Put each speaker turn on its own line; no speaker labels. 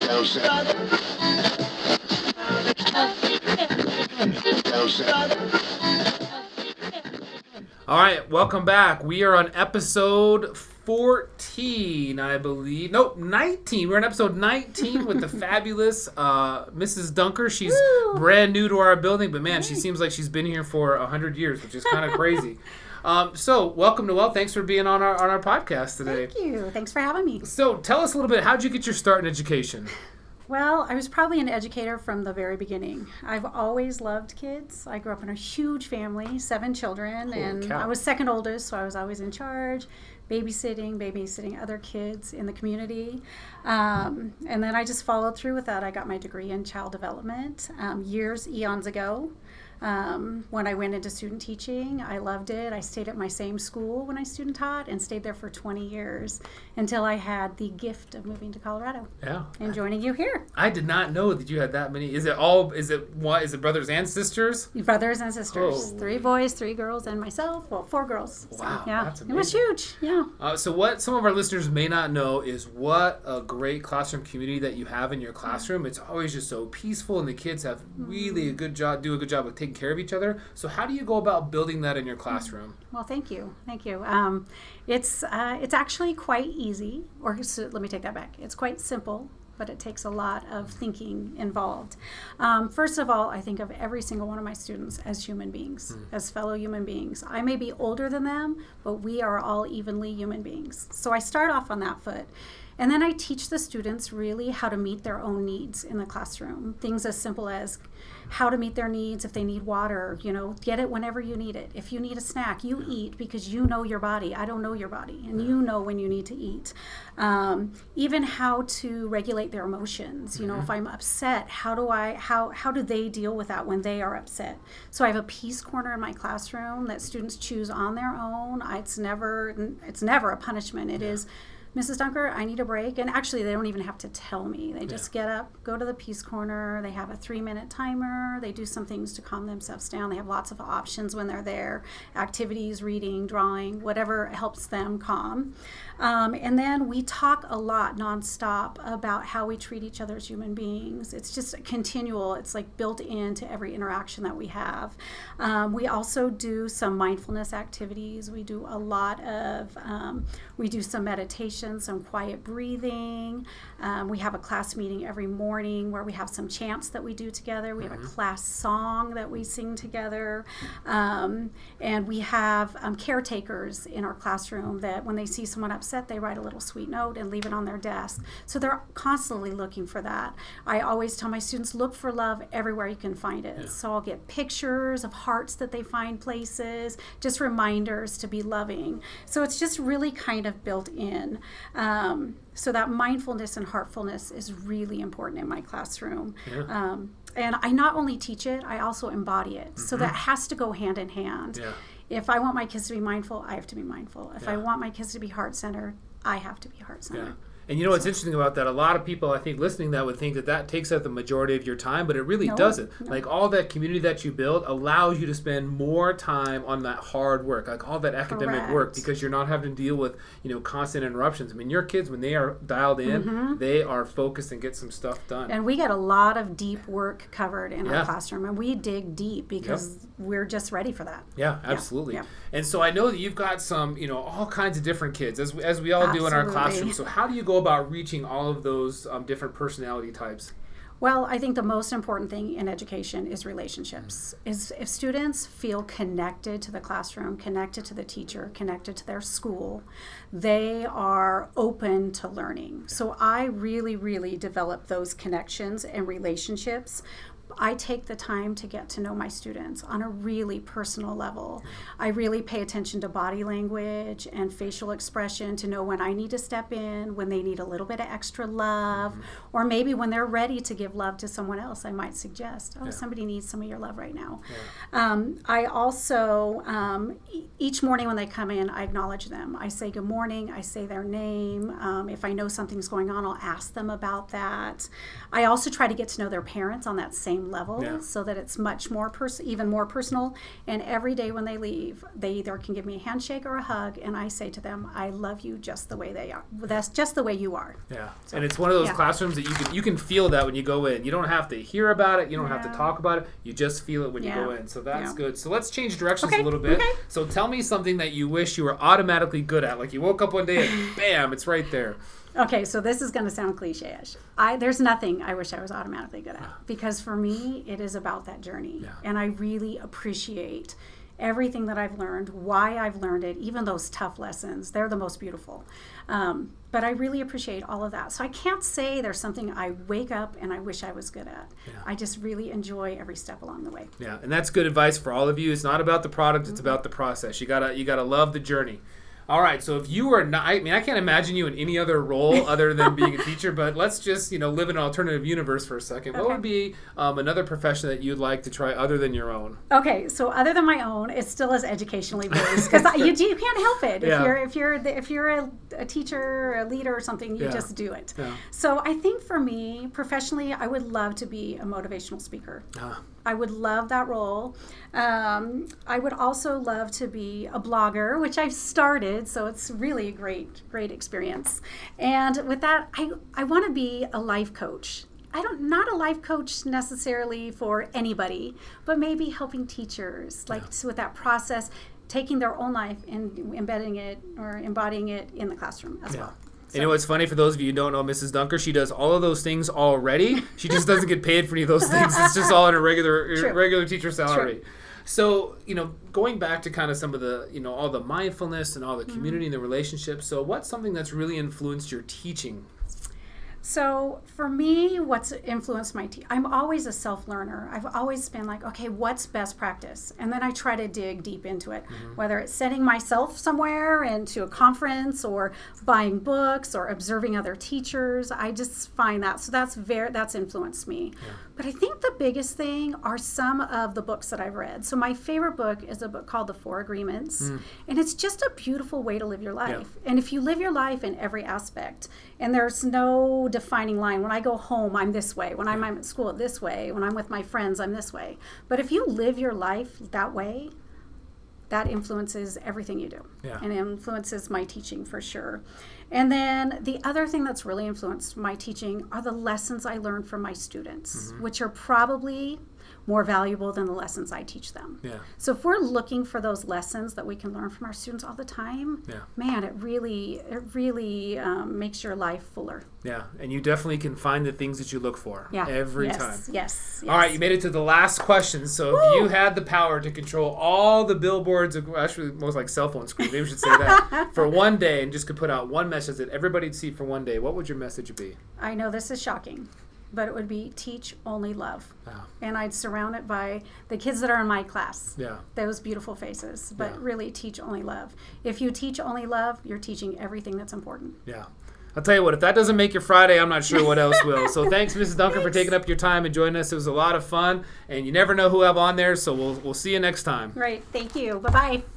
All right, welcome back. We are on episode 14, I believe. Nope, 19. We're on episode 19 with the fabulous Mrs. Dunker. She's brand new to our building, but man, she seems like she's been here for 100 years, which is kind of crazy. So, welcome, Noelle. Thanks for being on our podcast today.
Thank you. Thanks for having me.
So, tell us a little bit, how'd you get your start in education?
Well, I was probably an educator from the very beginning. I've always loved kids. I grew up in a huge family, 7 children, and I was second oldest, so I was always in charge, babysitting other kids in the community. And then I just followed through with that. I got my degree in child development eons ago. When I went into student teaching, I loved it. I stayed at my same school when I student taught and stayed there for 20 years until I had the gift of moving to Colorado.
Yeah.
And joining you here.
I did not know that you had that many. Is it brothers and sisters?
Brothers and sisters.
Oh.
3 boys, 3 girls, and myself. Well, 4 girls.
Wow,
so, yeah.
that's amazing.
It was huge. Yeah.
So what some of our listeners may not know is what a great classroom community that you have in your classroom. It's always just so peaceful, and the kids have really do a good job of taking care of each other. So how do you go about building that in your classroom?
Well, thank you. It's actually quite easy, let me take that back. It's quite simple, but it takes a lot of thinking involved. First of all, I think of every single one of my students as human beings, as fellow human beings. I may be older than them, but we are all evenly human beings. So I start off on that foot. And then I teach the students really how to meet their own needs in the classroom. Things as simple as how to meet their needs. If they need water, get it whenever you need it. If you need a snack, you eat because you know your body. I don't know your body, and you know when you need to eat. Even how to regulate their emotions. If I'm upset, how do they deal with that when they are upset? So I have a peace corner in my classroom that students choose on their own. It's never a punishment. It is, Mrs. Dunker, I need a break. And actually, they don't even have to tell me. They just get up, go to the peace corner. They have a 3-minute timer. They do some things to calm themselves down. They have lots of options when they're there. Activities, reading, drawing, whatever helps them calm. And then we talk a lot nonstop about how we treat each other as human beings. It's just continual. It's like built into every interaction that we have. We also do some mindfulness activities. We do a lot of, we do some meditation, some quiet breathing. We have a class meeting every morning where we have some chants that we do together. We have a class song that we sing together. And we have caretakers in our classroom that when they see someone upset, they write a little sweet note and leave it on their desk. So they're constantly looking for that. I always tell my students, look for love everywhere you can find it. Yeah. So I'll get pictures of hearts that they find places, just reminders to be loving. So it's just really kind of built in. So that mindfulness and heartfulness is really important in my classroom. Yeah. And I not only teach it, I also embody it. So that has to go hand in hand. Yeah. If I want my kids to be mindful, I have to be mindful. If I want my kids to be heart-centered, I have to be heart-centered.
Yeah. And what's interesting about that, a lot of people, I think, listening to that would think that takes up the majority of your time, but it really doesn't. No. Like, all that community that you build allows you to spend more time on that hard work, like all that academic work, because you're not having to deal with, constant interruptions. I mean, your kids, when they are dialed in, they are focused and get some stuff done.
And we get a lot of deep work covered in our classroom, and we dig deep because we're just ready for that.
Yeah, absolutely. Yeah. And so I know that you've got some, all kinds of different kids, as we all do in our classroom. So how do you go about reaching all of those different personality types?
Well, I think the most important thing in education is relationships. Is if students feel connected to the classroom, connected to the teacher, connected to their school, they are open to learning. So I really, really develop those connections and relationships. I take the time to get to know my students on a really personal level. I really pay attention to body language and facial expression to know when I need to step in, when they need a little bit of extra love, or maybe when they're ready to give love to someone else, I might suggest, somebody needs some of your love right now. Yeah. I also, each morning when they come in, I acknowledge them. I say good morning, I say their name. If I know something's going on, I'll ask them about that. I also try to get to know their parents on that same one level so that it's much more even more personal. And every day when they leave, they either can give me a handshake or a hug, and I say to them, I love you just the way they are. That's just the way you are.
Yeah. So, and it's one of those classrooms that you can feel that when you go in. You don't have to hear about it. You don't have to talk about it. You just feel it when you go in. So that's good. So let's change directions a little bit. Okay. So tell me something that you wish you were automatically good at. Like you woke up one day and bam, it's right there.
Okay, so this is going to sound cliche-ish. There's nothing I wish I was automatically good at, because for me, it is about that journey. Yeah. And I really appreciate everything that I've learned, why I've learned it, even those tough lessons. They're the most beautiful. But I really appreciate all of that. So I can't say there's something I wake up and I wish I was good at. Yeah. I just really enjoy every step along the way.
Yeah, and that's good advice for all of you. It's not about the product, it's about the process. You gotta love the journey. All right, so if you were not, I mean, I can't imagine you in any other role other than being a teacher, but let's just, live in an alternative universe for a second. Okay. What would be another profession that you'd like to try other than your own?
Okay, so other than my own, it still is educationally based, because you can't help it. If you're a teacher, a leader or something, you just do it. Yeah. So I think for me, professionally, I would love to be a motivational speaker. I would love that role. I would also love to be a blogger, which I've started, so it's really a great experience. And with that, I want to be a life coach. Not a life coach necessarily for anybody, but maybe helping teachers, so with that process, taking their own life and embodying it in the classroom as well.
So. You know what's funny, for those of you who don't know Mrs. Dunker, she does all of those things already. She just doesn't get paid for any of those things. It's just all in a regular teacher salary. True. So, going back to kind of some of the, all the mindfulness and all the community and the relationships. So what's something that's really influenced your teaching?
So for me, what's influenced my I'm always a self-learner. I've always been like, okay, what's best practice? And then I try to dig deep into it, whether it's sending myself somewhere into a conference or buying books or observing other teachers. I just find that. So that's influenced me. Yeah. But I think the biggest thing are some of the books that I've read. So my favorite book is a book called The 4 Agreements. And it's just a beautiful way to live your life. Yeah. And if you live your life in every aspect, and there's no defining line. When I go home, I'm this way. When I'm at school, this way. When I'm with my friends, I'm this way. But if you live your life that way, that influences everything you do. Yeah. And it influences my teaching for sure. And then the other thing that's really influenced my teaching are the lessons I learned from my students, which are probably more valuable than the lessons I teach them. Yeah. So if we're looking for those lessons that we can learn from our students all the time, man, it really makes your life fuller.
Yeah, and you definitely can find the things that you look for every time.
Yes.
All right, you made it to the last question. So if you had the power to control all the billboards, actually most like cell phone screens, maybe we should say that, for one day, and just could put out one message that everybody'd see for one day, what would your message be?
I know this is shocking, but it would be teach only love. And I'd surround it by the kids that are in my class. Yeah. Those beautiful faces, but really teach only love. If you teach only love, you're teaching everything that's important. Yeah.
I'll tell you what, if that doesn't make your Friday, I'm not sure what else will. So thanks, Mrs. Dunker, for taking up your time and joining us. It was a lot of fun, and you never know who I have on there, so we'll see you next time.
Great. Thank you. Bye-bye.